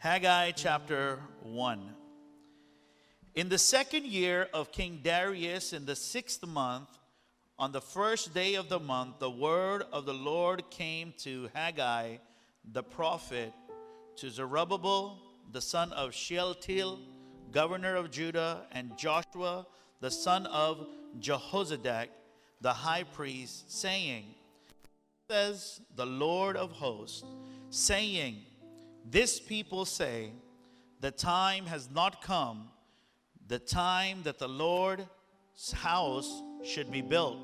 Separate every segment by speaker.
Speaker 1: Haggai chapter 1. In the second year of King Darius, in the 6th month, on the first day of the month, the word of the Lord came to Haggai, the prophet, to Zerubbabel, the son of Shealtiel, governor of Judah, and Joshua, the son of Jehozadak, the high priest, saying, says the Lord of hosts, saying, this people say, the time has not come, the time that the Lord's house should be built.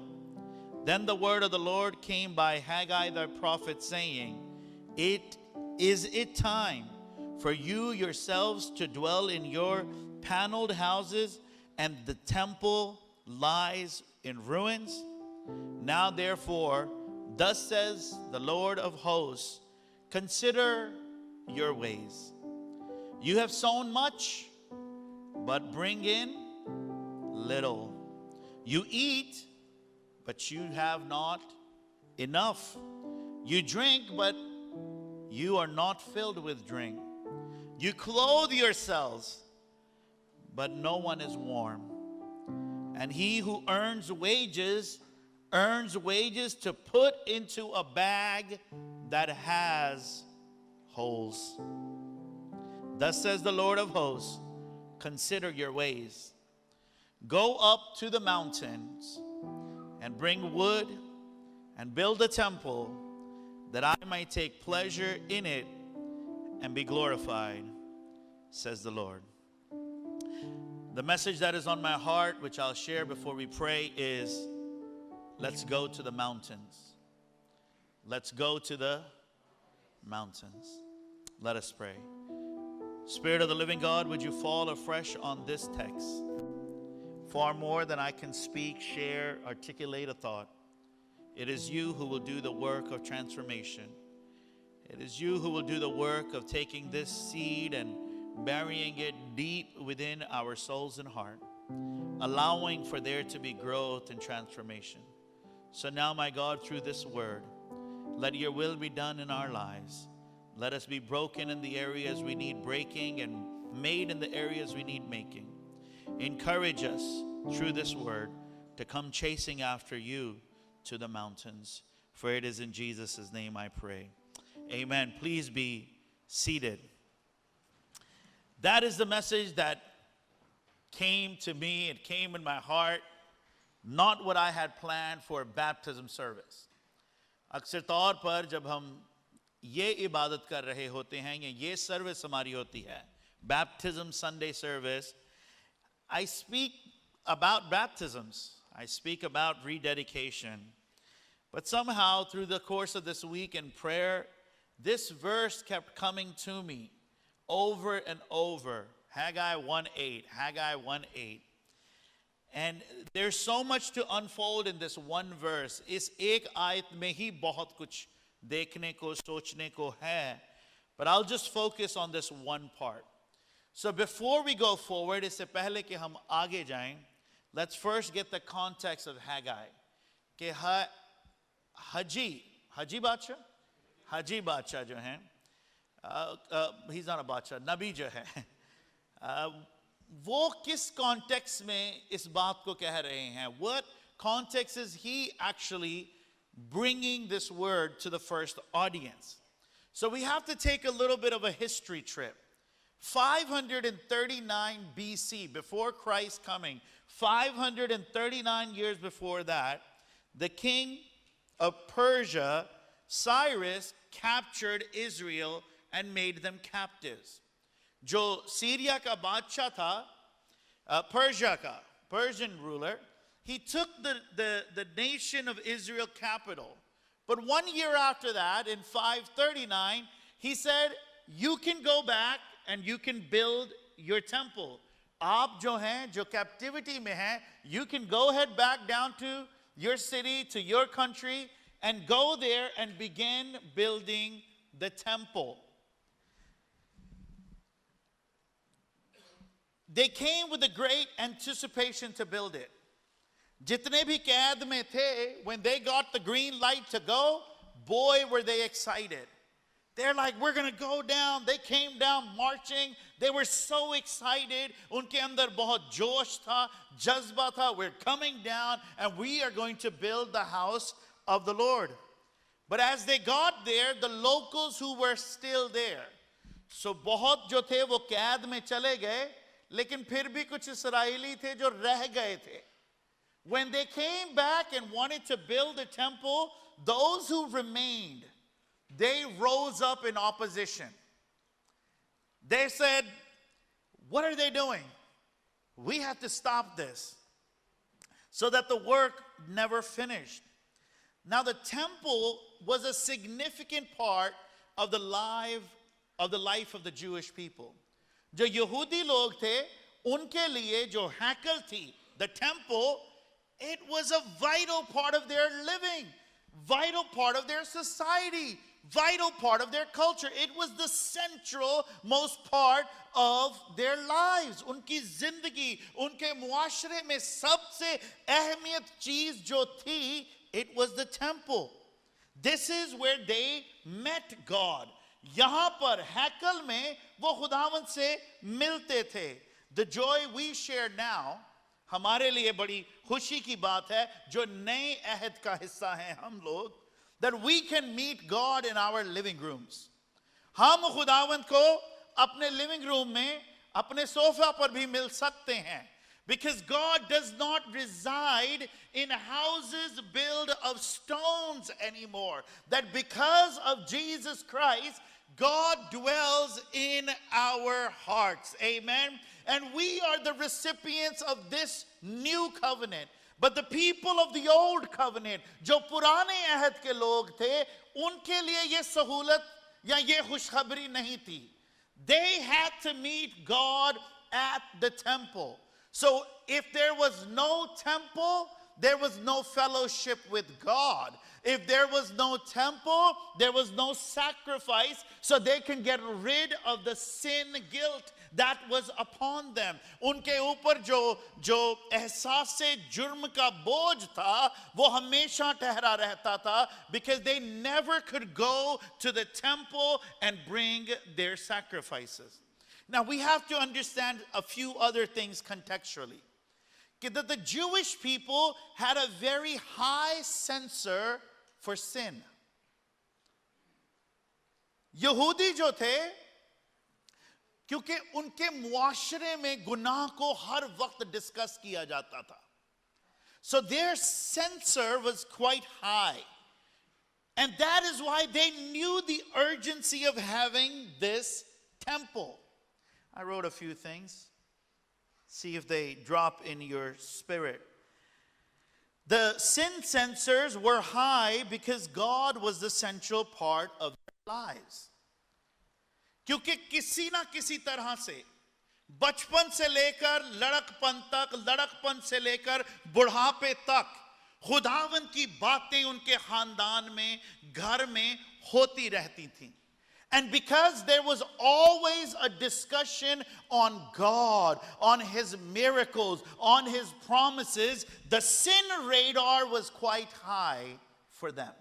Speaker 1: Then the word of the Lord came by Haggai the prophet, saying, Is it time for you yourselves to dwell in your paneled houses, and the temple lies in ruins? Now therefore, thus says the Lord of hosts, consider your ways. You have sown much, but bring in little. You eat, but you have not enough. You drink, but you are not filled with drink. You clothe yourselves, but no one is warm. And he who earns wages to put into a bag that has holes. Thus says the Lord of hosts, consider your ways. Go up to the mountains and bring wood and build a temple, that I may take pleasure in it and be glorified, says the Lord. The message that is on my heart, which I'll share before we pray, is let's go to the mountains. Let's go to the mountains. Let us pray. Spirit of the living God, would you fall afresh on this text? Far more than I can speak, share, articulate a thought. It is you who will do the work of transformation. It is you who will do the work of taking this seed and burying it deep within our souls and heart, allowing for there to be growth and transformation. So now, my God, through this word, let your will be done in our lives. Let us be broken in the areas we need breaking and made in the areas we need making. Encourage us through this word to come chasing after you to the mountains. For it is in Jesus' name I pray. Amen. Please be seated. That is the message that came to me. It came in my heart. Not what I had planned for a baptism service. अक्सर तौर पर जब हम ये इबादत कर रहे होते हैं या ये सर्विस हमारी होती है, baptism Sunday service, I speak about baptisms. I speak about rededication. But somehow through the course of this week in prayer, this verse kept coming to me over and over. Haggai 1:8, Haggai 1:8. And there's so much to unfold in this one verse. इस एक आयत में ही बहुत कुछ देखने को, सोचने को है. But I'll just focus on this one part. So before we go forward, इससे पहले कि हम आगे जाएं, let's first get the context of Haggai. कि Haji बादशाह जो हैं, he's not a बादशाह, नबी जो है, वो किस context में इस बात को कह रहे हैं? What context is he actually bringing this word to the first audience? So we have to take a little bit of a history trip. 539 BC, before Christ coming, 539 years before that, the king of Persia, Cyrus, captured Israel and made them captives. जो Syria का बादशाह था, Persian ruler, he took the nation of Israel capital. But 1 year after that, in 539, he said, you can go back and you can build your temple. आप जो हैं, जो captivity में हैं, you can go ahead back down to your city, to your country, and go there and begin building the temple. They came with a great anticipation to build it. जितने भी कैद में थे, when they got the green light to go, boy, were they excited. They're like, we're going to go down. They came down marching. They were so excited. Unke andar bahut josh tha, jazba tha. We're coming down and we are going to build the house of the Lord. But as they got there, the locals who were still there, so bahut jo the wo qaid mein chale gaye, lekin phir bhi kuch Israeli the jo reh gaye the. When they came back and wanted to build a temple, those who remained, they rose up in opposition. They said, what are they doing? We have to stop this. So that the work never finished. Now the temple was a significant part of the life of the Jewish people. Jo Yehudi log the, unke liye jo Haggai thi, the temple, it was a vital part of their living, vital part of their society, vital part of their culture. It was the central most part of their lives. Unki zindagi, unke muashre mein sabse ahmiyat cheez jo thi, it was the temple. This is where they met God. Yahan par Haggai mein wo खुदावंद se milte the. The joy we share now, हमारे लिए बड़ी खुशी की बात है जो नए अहद का हिस्सा हैं हम लोग, that we can meet God in our living rooms. हम खुदावंद को अपने living room में अपने सोफा पर भी मिल सकते हैं, because God does not reside in houses built of stones anymore. That because of Jesus Christ, God dwells in our hearts. Amen. And we are the recipients of this new covenant. But the people of the old covenant, जो पुराने अहद के लोग थे, उनके लिए ये सहूलत या ये खुशखबरी नहीं थी. They had to meet God at the temple. So if there was no temple, there was no fellowship with God. If there was no temple, there was no sacrifice, so they can get rid of the sin guilt that was upon them. उनके ऊपर जो एहसास जुर्म का बोझ था, वो हमेशा ठहरा रहता था, because they never could go to the temple and bring their sacrifices. Now we have to understand a few other things contextually. That the Jewish people had a very high censor for sin. यहूदी जो थे, क्योंकि उनके मुआशरे में गुनाह को हर वक्त डिस्कस किया जाता था. So their censor was quite high. And that is why they knew the urgency of having this temple. I wrote a few things. See if they drop in your spirit. The sin censors were high because God was the central part of their lives. क्योंकि किसी ना किसी तरह से बचपन से लेकर लड़कपन से लेकर बुढ़ापे तक खुदावंद की बातें उनके खानदान में, घर में होती रहती थीं. And because there was always a discussion on God, on His miracles, on His promises, the sin radar was quite high for them.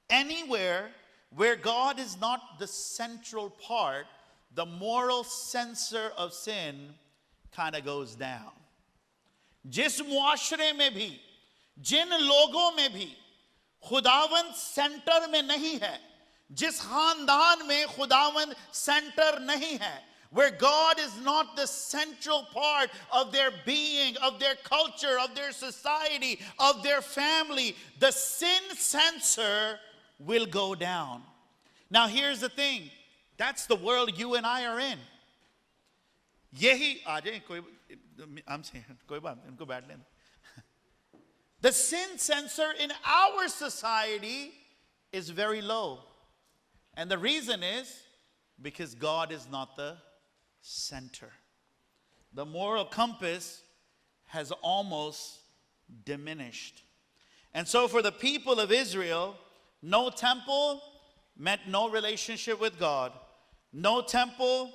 Speaker 1: Anywhere where God is not the central part, the moral censor of sin kind of goes down. जिस मुआशरे में भी, जिन लोगों में भी खुदावंद centre में नहीं है, जिस खानदान में खुदावंद सेंटर नहीं है, where God is not the central part of their being, of their culture, of their society, of their family, the sin censor will go down. Now here's the thing, that's the world you and I are in. यही आ जाए कोई हमसे कोई बात इनको बैठ लेना. The sin censor in our society is very low. And the reason is because God is not the center. The moral compass has almost diminished. And so for the people of Israel, no temple meant no relationship with God. No temple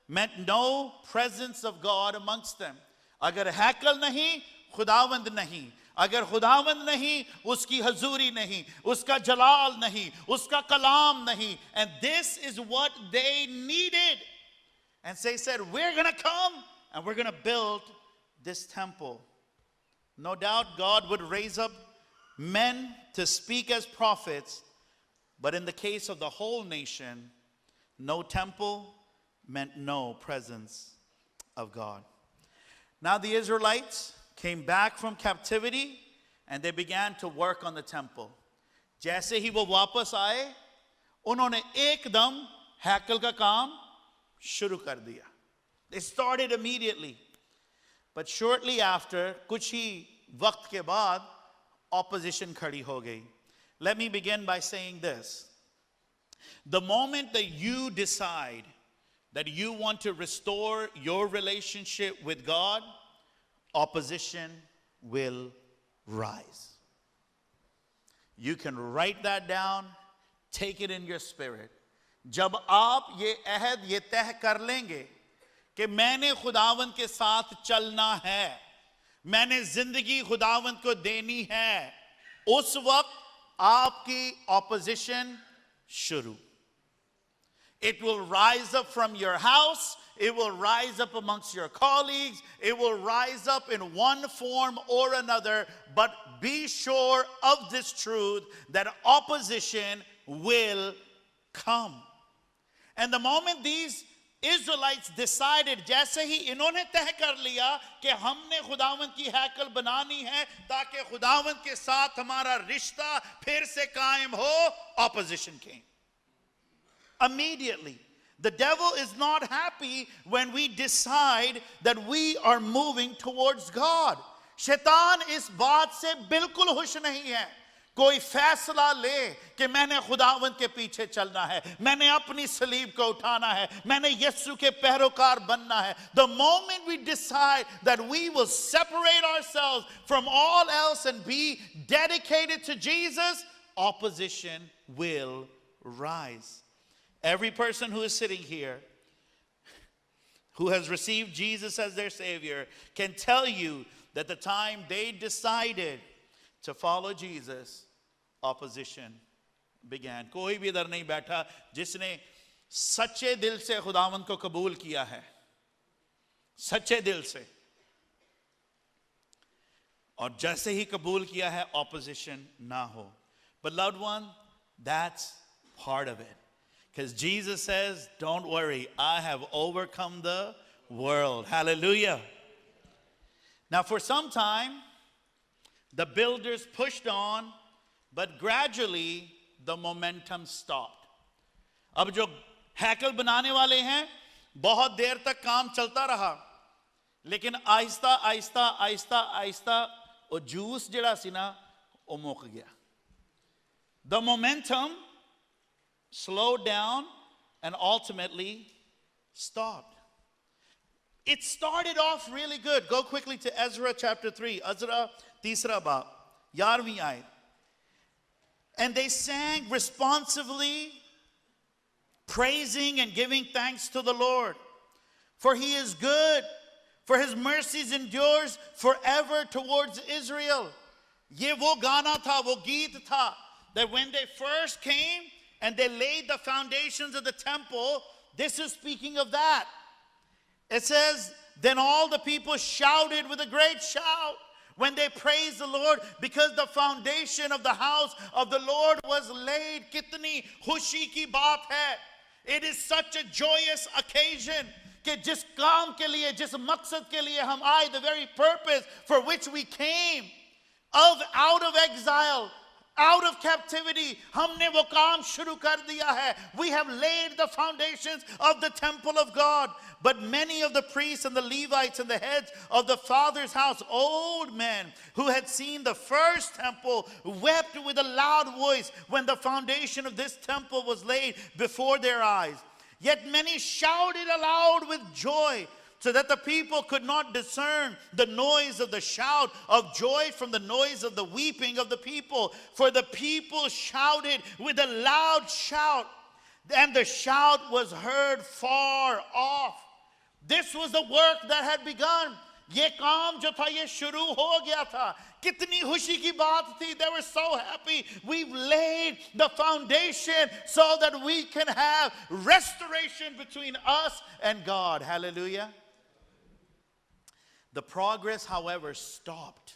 Speaker 1: meant no presence of God amongst them. Agar Haggai nahi, खुदावंद नहीं. अगर खुदावंद नहीं, उसकी हजूरी नहीं, उसका जलाल नहीं, उसका कलाम नहीं. And this is what they needed. And they said, we're going to come and we're going to build this temple. No doubt God would raise up men to speak as prophets, but in the case of the whole nation, no temple meant no presence of God. Now the Israelites came back from captivity and they began to work on the temple. जैसे ही वो वापस आए, उन्होंने एकदम हैकल का काम शुरू कर दिया. They started immediately. But shortly after, कुछ ही वक्त के बाद, opposition खड़ी हो गई. Let me begin by saying this. The moment that you decide that you want to restore your relationship with God, opposition will rise. You can write that down, take it in your spirit. जब आप ये अहद ये तय कर लेंगे कि मैंने खुदावंद के साथ चलना है, मैंने जिंदगी खुदावंद को देनी है, उस वक्त आपकी opposition शुरू. It will rise up from your house. It will rise up amongst your colleagues. It will rise up in one form or another. But be sure of this truth that opposition will come. And the moment these Israelites decided, जैसे ही इन्होंने तय कर लिया कि हमने खुदावंद की हैकल बनानी है ताकि खुदावंद के साथ हमारा रिश्ता फिर से कायम हो, opposition came. Immediately. The devil is not happy when we decide that we are moving towards God. शैतान इस बात से बिल्कुल खुश नहीं है. कोई फैसला ले कि मैंने खुदावंद के पीछे चलना है, मैंने अपनी सलीब को उठाना है, मैंने यीशु के पैरोकार बनना है. The moment we decide that we will separate ourselves from all else and be dedicated to Jesus, opposition will rise. Every person who is sitting here who has received Jesus as their Savior can tell you that the time they decided to follow Jesus, opposition began. कोई भी इधर नहीं बैठा जिसने सच्चे दिल से खुदावंद को कबूल किया है, सच्चे दिल से, और जैसे ही कबूल किया है opposition ना हो. But loved one, that's part of it. Because Jesus says, don't worry, I have overcome the world. Hallelujah. Now for some time, the builders pushed on, but gradually the momentum stopped. अब जो हैकल बनाने वाले हैं, बहुत देर तक काम चलता रहा, लेकिन आहिस्ता आहिस्ता आहिस्ता आहिस्ता वो जूस जड़ा सी ना वो मुक गया. The momentum slowed down and ultimately stopped. It started off really good. Go quickly to Ezra chapter 3. Azra तीसरा बाब, 11वीं आयत. And they sang responsively, praising and giving thanks to the Lord. For he is good, for his mercies endures forever towards Israel. ये वो गाना था, वो गीत था, that when they first came and they laid the foundations of the temple, this is speaking of that. It says, then all the people shouted with a great shout when they praised the Lord, because the foundation of the house of the Lord was laid. Kitni khushi ki baat hai. It is such a joyous occasion कि जिस काम के लिए, जिस मकसद के लिए हम आए, the very purpose for which we came, out of exile, out of captivity, हमने वो काम शुरू कर दिया है. We have laid the foundations of the temple of God. But many of the priests and the Levites and the heads of the father's house, old men who had seen the first temple, wept with a loud voice when the foundation of this temple was laid before their eyes. Yet many shouted aloud with joy, so that the people could not discern the noise of the shout of joy from the noise of the weeping of the people. For the people shouted with a loud shout, and the shout was heard far off. This was the work that had begun. ये काम जो था ये शुरू हो गया था. कितनी खुशी की बात थी. They were so happy. We've laid the foundation so that we can have restoration between us and God. Hallelujah. The progress, however, stopped.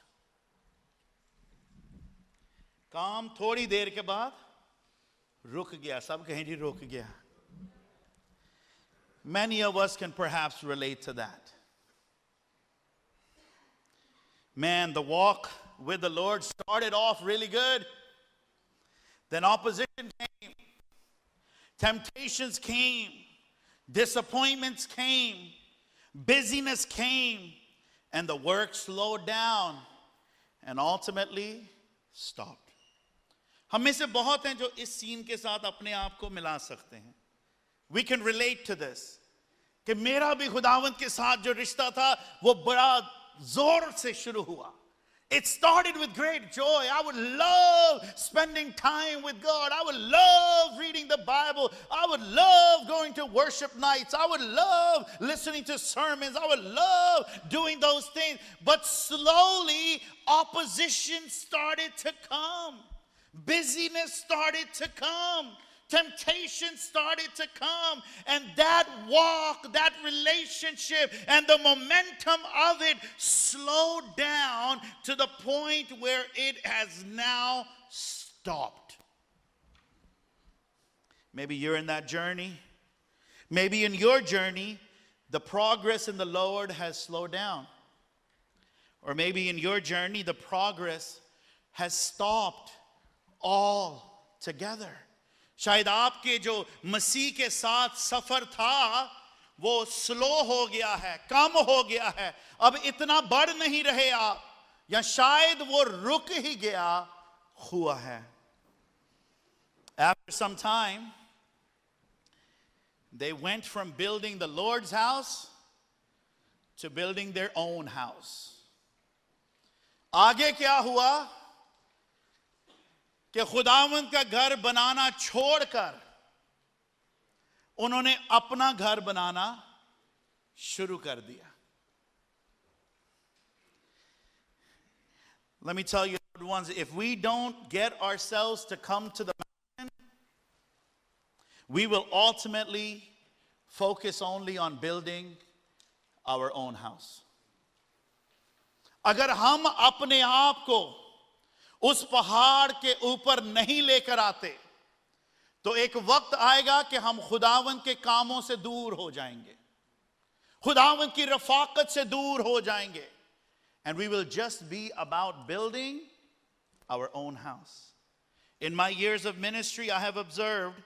Speaker 1: काम थोड़ी देर के बाद रुक गया. सब कहें जी रुक गया. Many of us can perhaps relate to that. Man, the walk with the Lord started off really good. Then opposition came. Temptations came. Disappointments came. Busyness came. And the work slowed down and ultimately stopped. हम में से बहुत हैं जो इस scene के साथ अपने आप को मिला सकते हैं. We can relate to this. कि मेरा भी खुदावंद के साथ जो रिश्ता था वो बड़ा जोर से शुरू हुआ. It started with great joy. I would love spending time with God. I would love reading the Bible. I would love going to worship nights. I would love listening to sermons. I would love doing those things. But slowly, opposition started to come. Busyness started to come. Temptation started to come, and that walk, that relationship, and the momentum of it slowed down to the point where it has now stopped. Maybe you're in that journey. Maybe in your journey, the progress in the Lord has slowed down. Or maybe in your journey, the progress has stopped altogether. शायद आपके जो मसीह के साथ सफर था वो slow हो गया है, कम हो गया है, अब इतना बढ़ नहीं रहे आप, या शायद वो रुक ही गया हुआ है. After some time, they went from building the Lord's house to building their own house. आगे क्या हुआ कि खुदावंद का घर बनाना छोड़कर उन्होंने अपना घर बनाना शुरू कर दिया. Let me tell you, loved ones, if we don't get ourselves to come to the mountain, we will ultimately focus only on building our own house. अगर हम अपने आप को उस पहाड़ के ऊपर नहीं लेकर आते तो एक वक्त आएगा कि हम खुदावंद के कामों से दूर हो जाएंगे, खुदावंद की रफाकत से दूर हो जाएंगे, and we will just be about building our own house. In my years of ministry, I have observed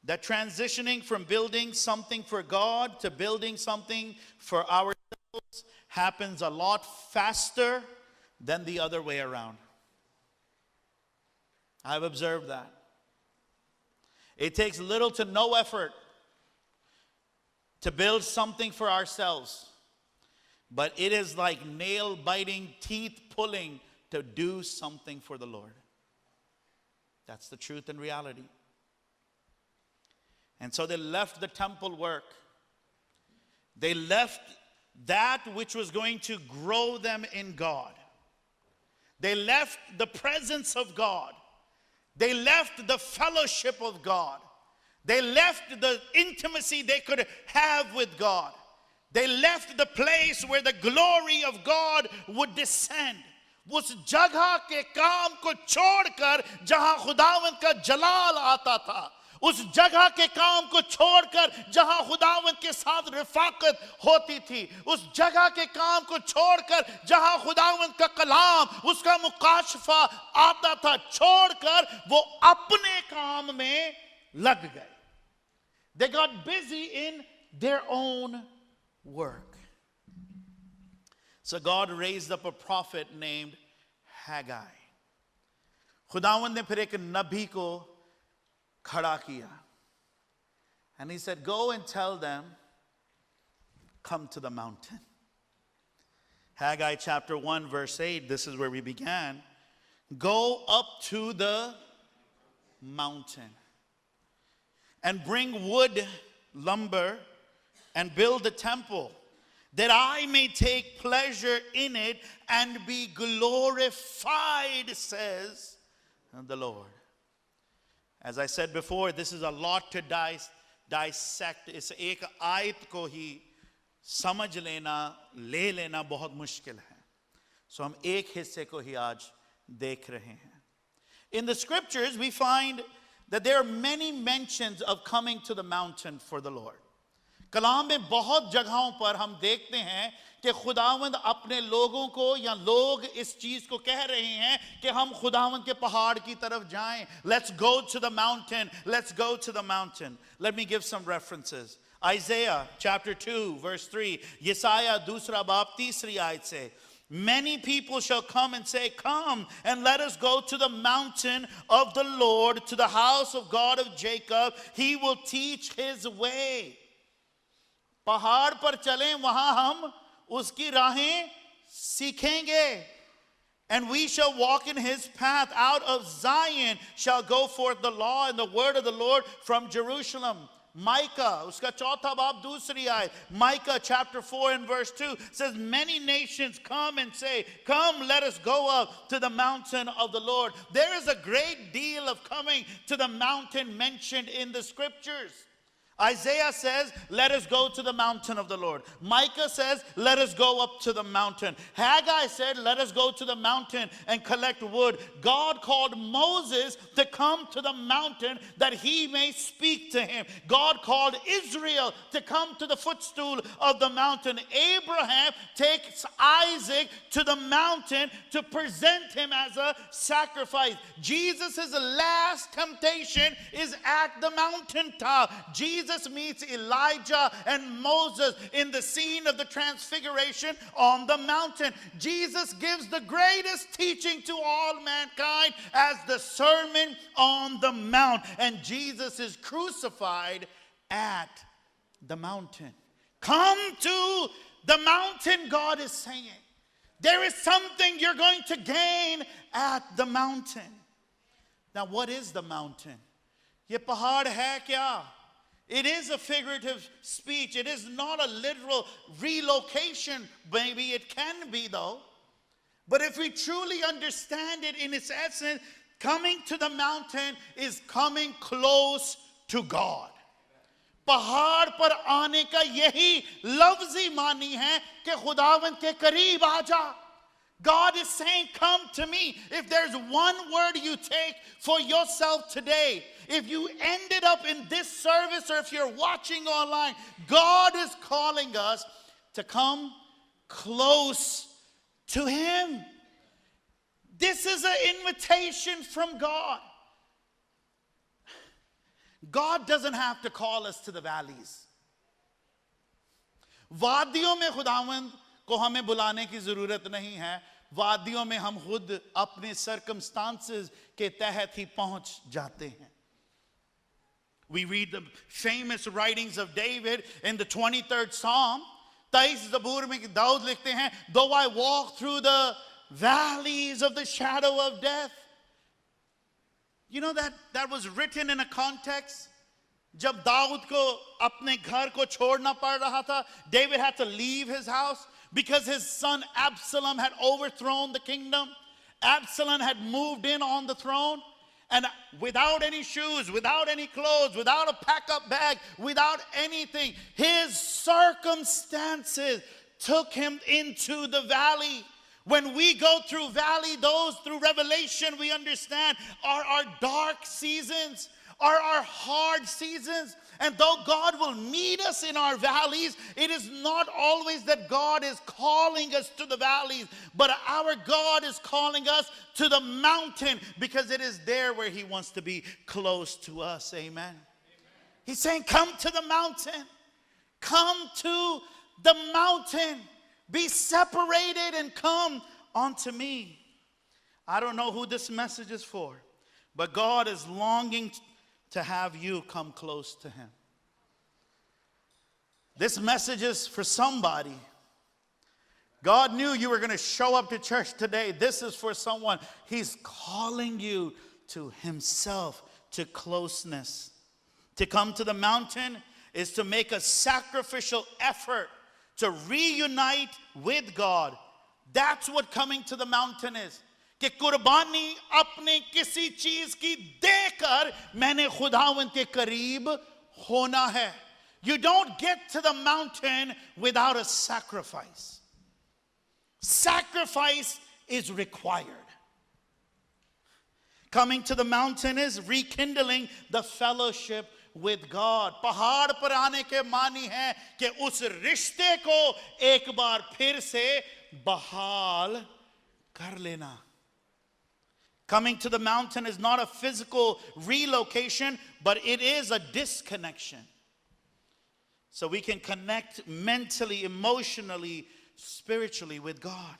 Speaker 1: that transitioning from building something for God to building something for ourselves happens a lot faster than the other way around. I've observed that. It takes little to no effort to build something for ourselves, but it is like nail-biting, teeth-pulling to do something for the Lord. That's the truth and reality. And so they left the temple work. They left that which was going to grow them in God. They left the presence of God. They left the fellowship of God. They left the intimacy they could have with God. They left the place where the glory of God would descend. उस जगह के काम को छोड़कर जहां खुदावंद का जलाल आता था, उस जगह के काम को छोड़कर जहां खुदावंद के साथ रिफाकत होती थी, उस जगह के काम को छोड़कर जहां खुदावंद का कलाम, उसका मुकाशफा आता था, छोड़कर वो अपने काम में लग गए. They got busy in their own work. So God raised up a prophet named Haggai. खुदावंद ने फिर एक नबी को खड़ा किया. And he said, go and tell them, come to the mountain. Haggai chapter 1 verse 8, this is where we began. Go up to the mountain and bring wood, lumber, and build the temple that I may take pleasure in it and be glorified, says the Lord. As I said before, this is a lot to dissect. इस एक आयत को ही समझ लेना, ले लेना बहुत मुश्किल है. So हम एक हिस्से को ही आज देख रहे हैं. In the scriptures, we find that there are many mentions of coming to the mountain for the Lord. कलाम में बहुत जगहों पर हम देखते हैं कि खुदावंद अपने लोगों को या लोग इस चीज को कह रहे हैं कि हम खुदावंद के पहाड़ की तरफ जाएं. Let's go to the mountain. Let's go to the mountain. Let me give some references. Isaiah chapter 2 verse 3. यसाया दूसरा बाब तीसरी आयत से. Many people shall come and say, come and let us go to the mountain of the Lord, to the house of God of Jacob. He will teach his way. पहाड़ पर चलें, वहां हम उसकी राहें सीखेंगे. And we shall walk in his path. Out of Zion shall go forth the law and the word of the Lord from Jerusalem. Micah, उसका चौथा बाब दूसरी आयत. Micah chapter 4 and verse 2 says, many nations come and say, come, let us go up to the mountain of the Lord. There is a great deal of coming to the mountain mentioned in the scriptures. Isaiah says, let us go to the mountain of the Lord. Micah says, let us go up to the mountain. Haggai said, let us go to the mountain and collect wood. God called Moses to come to the mountain that he may speak to him. God called Israel to come to the footstool of the mountain. Abraham takes Isaac to the mountain to present him as a sacrifice. Jesus' last temptation is at the mountaintop. Jesus meets Elijah and Moses in the scene of the transfiguration on the mountain. Jesus gives the greatest teaching to all mankind as the Sermon on the Mount. And Jesus is crucified at the mountain. Come to the mountain, God is saying. There is something you're going to gain at the mountain. Now, what is the mountain? ये पहाड़ है क्या? It is a figurative speech. It is not a literal relocation. Maybe it can be though. But if we truly understand it in its essence, coming to the mountain is coming close to God. पहाड़ पर आने का यही लफ्ज़ी मानी है कि खुदावंद के करीब आ जा. God is saying, come to me. If there's one word you take for yourself today, if you ended up in this service or if you're watching online, God is calling us to come close to him. This is an invitation from God. God doesn't have to call us to the valleys. वादियों में खुदावंद को हमें बुलाने की जरूरत नहीं है. वादियों में हम खुद अपने circumstances के तहत ही पहुंच जाते हैं. We read the famous writings of David in the 23rd Psalm. 23 ज़बूर में दाऊद लिखते हैं, though I walk through the valleys of the shadow of death. You know that was written in a context. जब दाऊद को अपने घर को छोड़ना पड़ रहा था, David had to leave his house because his son Absalom had overthrown the kingdom. Absalom had moved in on the throne, and without any shoes, without any clothes, without a pack-up bag, without anything, his circumstances took him into the valley. When we go through valley, those through revelation we understand are our dark seasons, are our hard seasons. And though God will meet us in our valleys, it is not always that God is calling us to the valleys, but our God is calling us to the mountain because it is there where he wants to be close to us. Amen. He's saying, come to the mountain. Come to the mountain. Be separated and come unto me. I don't know who this message is for, but God is longing to have you come close to him. This message is for somebody. God knew you were going to show up to church today. This is for someone. He's calling you to himself, to closeness. To come to the mountain is to make a sacrificial effort to reunite with God. That's what coming to the mountain is. कि कुर्बानी अपने किसी चीज की देकर मैंने खुदावंद के करीब होना है. You don't get to the mountain without a sacrifice. Sacrifice is required. Coming to the mountain is rekindling the fellowship with God. पहाड़ पर आने के मानी है कि उस रिश्ते को एक बार फिर से बहाल कर लेना. Coming to the mountain is not a physical relocation, but it is a disconnection. So we can connect mentally, emotionally, spiritually with God.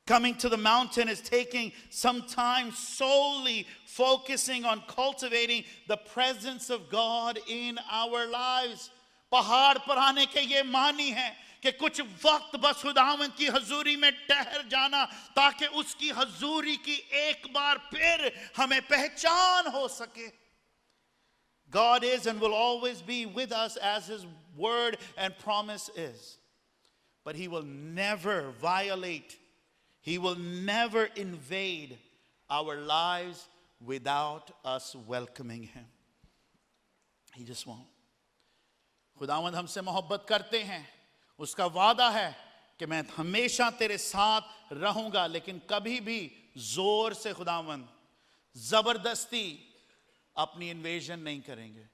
Speaker 1: Coming to the mountain is taking some time solely focusing on cultivating the presence of God in our lives. पहाड़ पर आने के ये मानी है कि कुछ वक्त बस खुदावंद की हजूरी में ठहर जाना ताकि उसकी हजूरी की एक बार फिर हमें पहचान हो सके. God is and will always be with us as His word and promise is. But He will never violate, He will never invade our lives without us welcoming Him. He just won't. खुदावंद हमसे मोहब्बत करते हैं. उसका वादा है कि मैं हमेशा तेरे साथ रहूंगा, लेकिन कभी भी जोर से खुदावंद जबरदस्ती अपनी इन्वेजन नहीं करेंगे.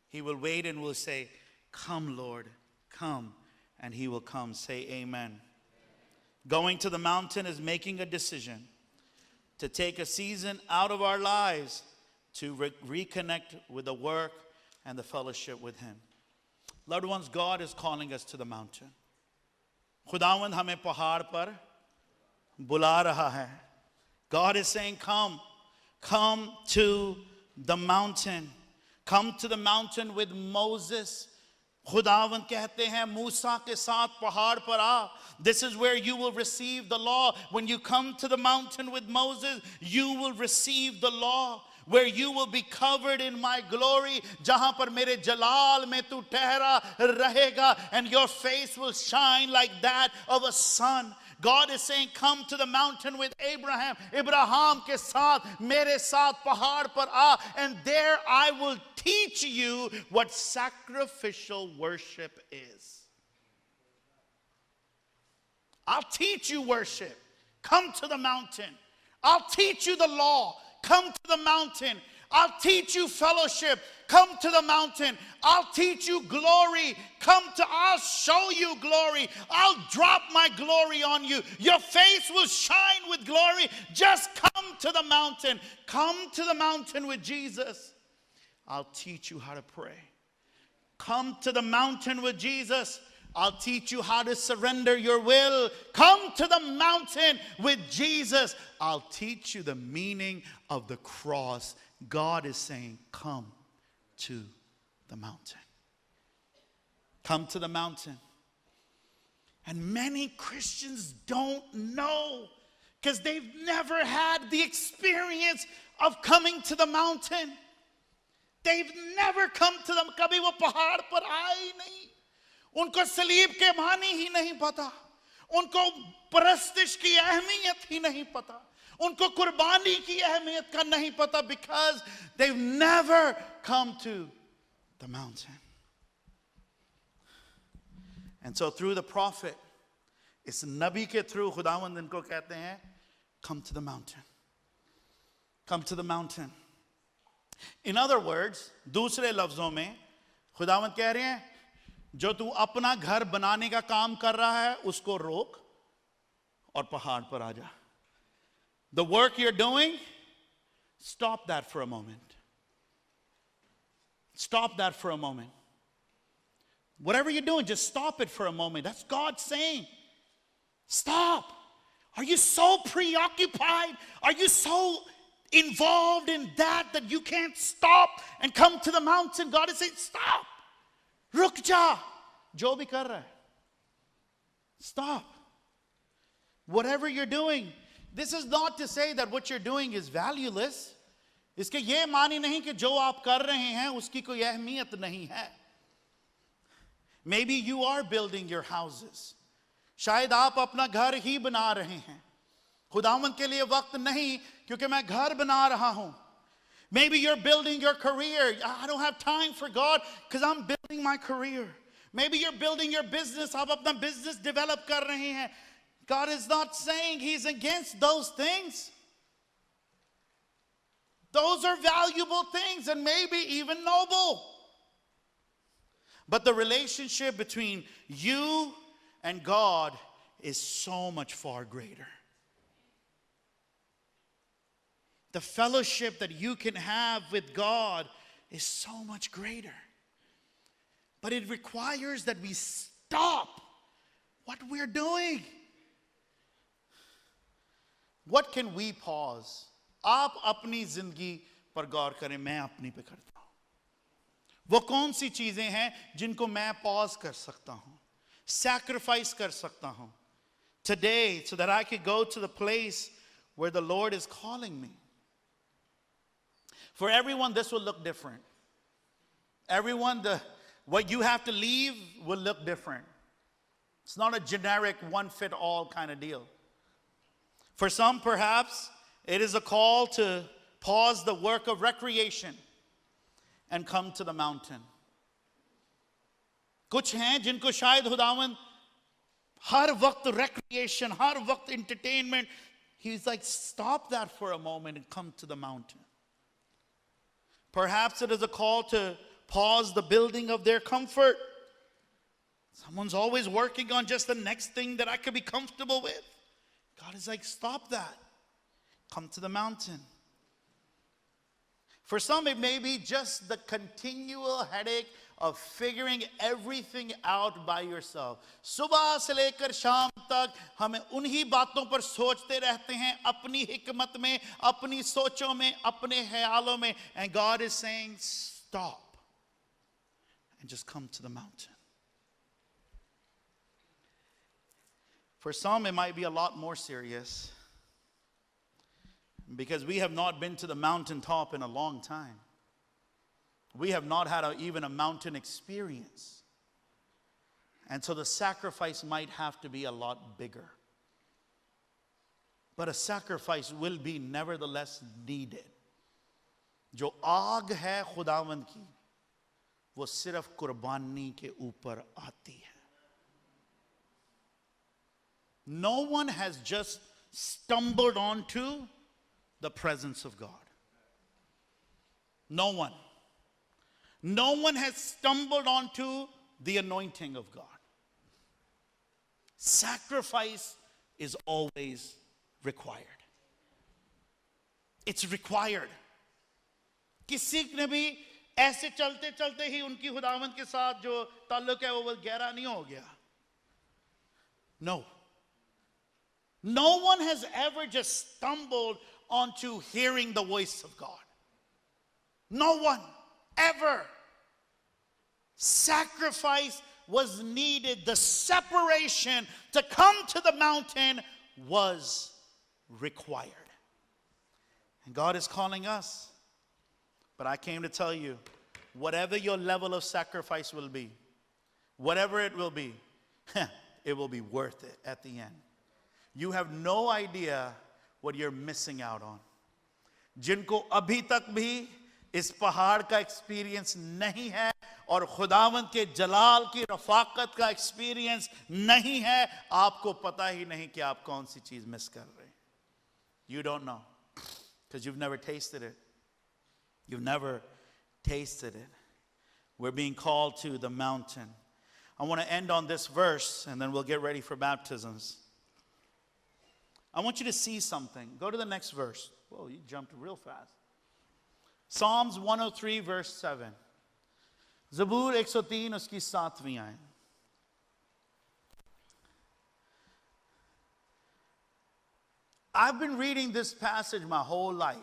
Speaker 1: He will wait and will say, come Lord, come, and He will come. Say amen. Going to the mountain is making a decision to take a season out of our lives to reconnect with the work and the fellowship with Him. Loved ones, God is calling us to the mountain. खुदावंद हमें पहाड़ पर बुला रहा है. God is saying, come to the mountain. Come to the mountain with Moses. खुदावंद कहते हैं मूसा के साथ पहाड़ पर आ. This is where you will receive the law. When you come to the mountain with Moses, you will receive the law. Where you will be covered in my glory. जहां पर मेरे जलाल में तू ठहरा रहेगा, and your face will shine like that of a sun. God is saying, come to the mountain with Abraham. Abraham के साथ मेरे साथ पहाड़ पर आ, and there I will teach you what sacrificial worship is. I'll teach you worship. Come to the mountain. I'll teach you the law. Come to the mountain. I'll teach you fellowship. Come to the mountain. I'll teach you glory. I'll show you glory. I'll drop my glory on you. Your face will shine with glory. Just come to the mountain. Come to the mountain with Jesus. I'll teach you how to pray. Come to the mountain with Jesus. I'll teach you how to surrender your will. Come to the mountain with Jesus. I'll teach you the meaning of the cross. God is saying, come to the mountain. Come to the mountain. And many Christians don't know because they've never had the experience of coming to the mountain. They've never come to them. कभी वो पहाड़ पर आए ही नहीं. उनको सलीब के मानी ही नहीं पता. उनको परस्तिश की अहमियत ही नहीं पता. उनको कुर्बानी की अहमियत का नहीं पता, because they've never come to the mountain. And so through the prophet, इस नबी के through खुदावंद इनको कहते हैं, come to the mountain. Come to the mountain. In other words, दूसरे लफ्जों में खुदावंद कह रहे हैं, जो तू अपना घर बनाने का काम कर रहा है उसको रोक और पहाड़ पर आ जा. The work you're doing, stop that for a moment. Stop that for a moment. Whatever you're doing, just stop it for a moment. That's God saying, stop. Are you so preoccupied? Are you so involved in that you can't stop and come to the mountain? God is saying, stop. रुक जा, जो भी कर रहा है. Stop. Whatever you're doing. This is not to say that what you're doing is valueless. इसके ये मानी नहीं कि जो आप कर रहे हैं उसकी कोई अहमियत नहीं है. Maybe you are building your houses. शायद आप अपना घर ही बना रहे हैं. खुदावंद के लिए वक्त नहीं क्योंकि मैं घर बना रहा हूं. Maybe you're building your career. I don't have time for God because I'm building my career. Maybe you're building your business. आप अपना business develop कर रहे हैं. God is not saying He's against those things. Those are valuable things and maybe even noble. But the relationship between you and God is so much far greater. The fellowship that you can have with God is so much greater. But it requires that we stop what we're doing. What can we pause? आप अपनी जिंदगी पर गौर करें, मैं अपनी पे करता हूं. वो कौन सी चीजें हैं जिनको मैं पॉज कर सकता हूं, sacrifice कर सकता हूं today so that I could go to the place where the Lord is calling me. For everyone, this will look different. Everyone, what you have to leave will look different. It's not a generic one-fit-all kind of deal. For some, perhaps, it is a call to pause the work of recreation and come to the mountain. कुछ हैं जिनको शायद खुदावंद हर वक्त recreation, हर वक्त entertainment. He's like, stop that for a moment and come to the mountain. Perhaps it is a call to pause the building of their comfort. Someone's always working on just the next thing that I could be comfortable with. God is like, stop that. Come to the mountain. For some, it may be just the continual headache of figuring everything out by yourself. सुबह से लेकर शाम तक हमें उन्हीं बातों पर सोचते रहते हैं, अपनी हिकमत में, अपनी सोचों में, अपने ख्यालों में. And God is saying, stop and just come to the mountain. For some, it might be a lot more serious because we have not been to the mountaintop in a long time. We have not had even a mountain experience. And so the sacrifice might have to be a lot bigger. But a sacrifice will be nevertheless needed. जो आग है खुदावंद की, वो सिर्फ कुर्बानी के ऊपर आती है. No one has just stumbled onto the presence of God. No one. No one has stumbled onto the anointing of God. Sacrifice is always required. It's required. किसी ने भी ऐसे चलते चलते ही उनकी खुदावंद के साथ जो ताल्लुक है वो गहरा नहीं हो गया. No. No one has ever just stumbled onto hearing the voice of God. No one, ever. Sacrifice was needed. The separation to come to the mountain was required. And God is calling us. But I came to tell you, whatever your level of sacrifice will be, whatever it will be, it will be worth it at the end. You have no idea what you're missing out on. जिनको अभी तक भी इस पहाड़ का experience नहीं है और खुदावंद के जलाल की रफाकत का एक्सपीरियंस नहीं है, आपको पता ही नहीं कि आप कौन सी चीज मिस कर रहे हैं. You don't know because you've never tasted it. You've never tasted it. We're being called to the mountain. I want to end on this verse and then we'll get ready for baptisms. I want you to see something. Go to the next verse. Whoa, you jumped real fast. Psalms 103 verse 7. Zabur 103 उसकी 7वीं आयत. I've been reading this passage my whole life,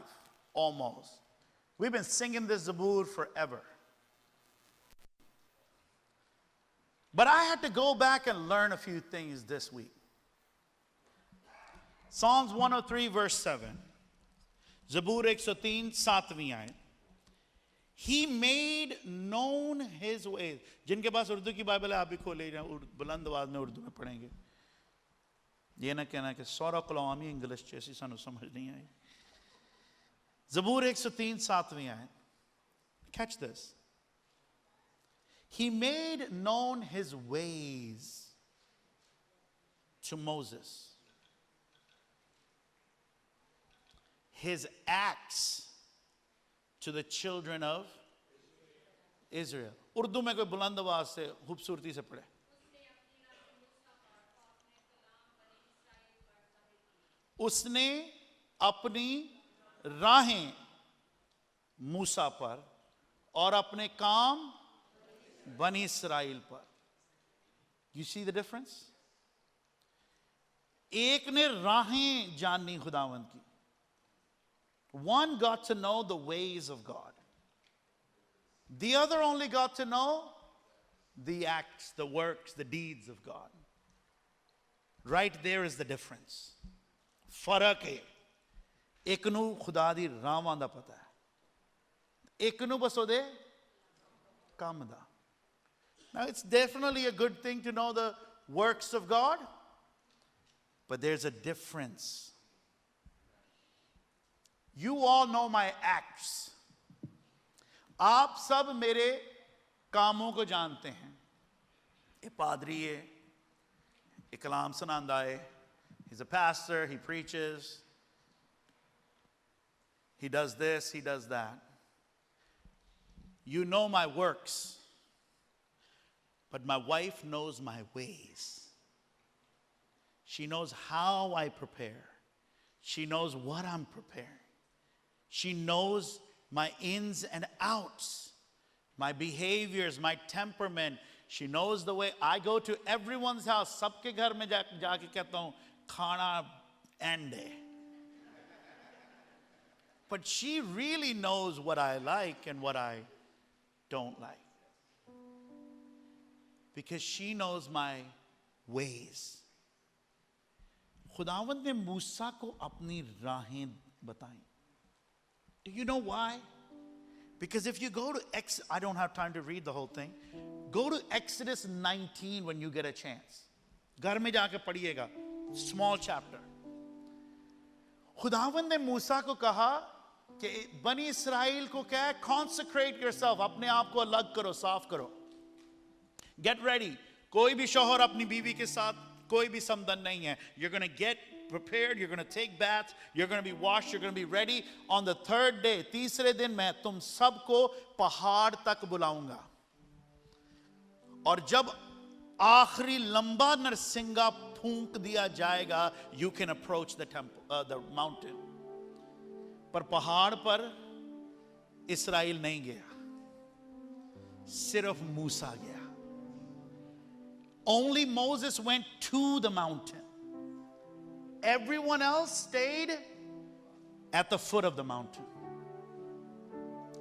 Speaker 1: almost. We've been singing this Zabur forever. But I had to go back and learn a few things this week. Psalms 103 verse 7. Zabur 103 7वीं आयत. He made known his ways. जिनके पास उर्दू की Bible है आप भी खोले बुलंद आवाज में उर्दू में पढ़ेंगे. ये ना कहना कि सारा कलाम ही इंग्लिश जैसी सानू समझ नहीं आई. ज़बूर 103 7वीं आयत. Catch this. He made known his ways to Moses, his acts to the children of Israel. Urdu में कोई बुलंद आवाज से खूबसूरती से पढ़े. उसने अपनी राहें मूसा पर और अपने काम बनी इसराइल पर. You see the difference? एक ने राहें जाननी खुदावंद की. One got to know the ways of God. The other only got to know the acts, the works, the deeds of God. Right there is the difference. फर्क है. एक नू खुदा दी रावां दा पता है. एक नू बस ओदे काम दा. Now it's definitely a good thing to know the works of God, but there's a difference. You all know my acts. आप सब मेरे कामों को जानते हैं. ये पादरी है, ये कलाम सुनांदा है. He's a pastor, he preaches. He does this, he does that. You know my works, but my wife knows my ways. She knows how I prepare. She knows what I'm preparing. She knows my ins and outs, my behaviors, my temperament. She knows the way I go to everyone's house. सबके घर में जाके कहता हूँ खाना end है. But she really knows what I like and what I don't like, because she knows my ways. खुदावंद ने मूसा को अपनी राहें बताई. Do you know why? Because if you go to I don't have time to read the whole thing. Go to Exodus 19 when you get a chance. घर में जाके पढ़िएगा. Small chapter. खुदावंद ने मूसा को कहा कि बनी इस्राएल को क्या है, consecrate yourself, अपने आप को अलग करो, साफ करो. Get ready. कोई भी शौहर अपनी बीवी के साथ कोई भी संबंध नहीं है. You're going to get prepared, you're going to take baths, you're going to be washed, you're going to be ready. On the third day, तीसरे दिन मैं तुम सबको पहाड़ तक बुलाऊंगा. और जब आखिरी लंबा नरसिंगा फूंक दिया जाएगा, you can approach the temple, the mountain. पर पहाड़ पर इस्राएल नहीं गया, सिर्फ मूसा गया. Only Moses went to the mountain. Everyone else stayed at the foot of the mountain.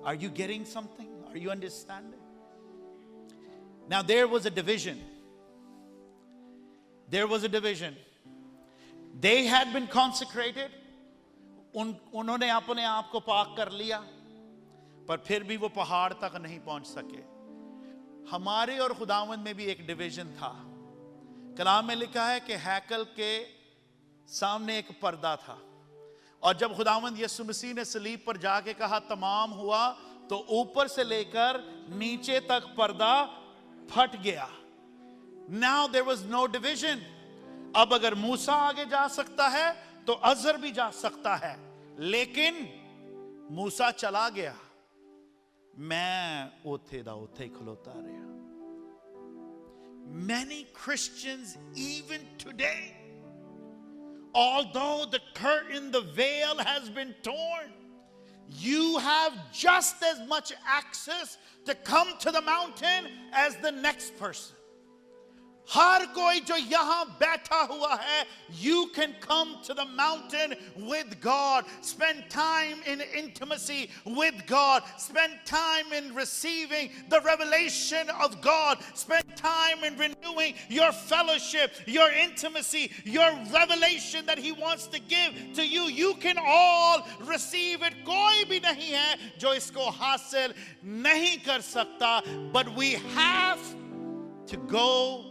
Speaker 1: Are you getting something? Are you understanding? Now there was a division. There was a division. They had been consecrated. उन्होंने अपने आप को पाक कर लिया, पर फिर भी वो पहाड़ तक नहीं पहुंच सके. हमारे और खुदावंद में भी एक डिवीजन था. कलाम में लिखा है कि हैकल के सामने एक पर्दा था, और जब खुदावंद यीशु मसीह ने सलीब पर जाके कहा तमाम हुआ, तो ऊपर से लेकर नीचे तक पर्दा फट गया. Now there was no division. अब अगर मूसा आगे जा सकता है तो अज़र भी जा सकता है, लेकिन मूसा चला गया, मैं ओथे दा ओथे खलोता रहा. Many Christians even today, although the curtain, the veil has been torn, you have just as much access to come to the mountain as the next person. हर कोई जो यहाँ बैठा हुआ है, you can come to the mountain with God. Spend time in intimacy with God. Spend time in receiving the revelation of God. Spend time in renewing your fellowship, your intimacy, your revelation that He wants to give to you. You can all receive it. कोई भी नहीं है जो इसको हासिल नहीं कर सकता. But we have to go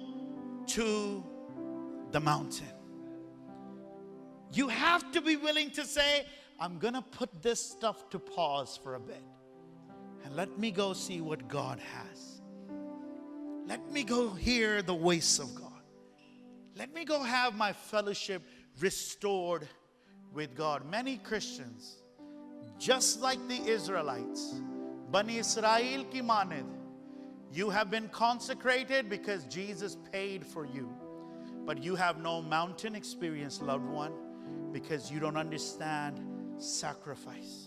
Speaker 1: to the mountain. You have to be willing to say, I'm going to put this stuff to pause for a bit. And let me go see what God has. Let me go hear the voice of God. Let me go have my fellowship restored with God. Many Christians, just like the Israelites, Bani Israel ki manid, you have been consecrated because Jesus paid for you. But you have no mountain experience, loved one, because you don't understand sacrifice.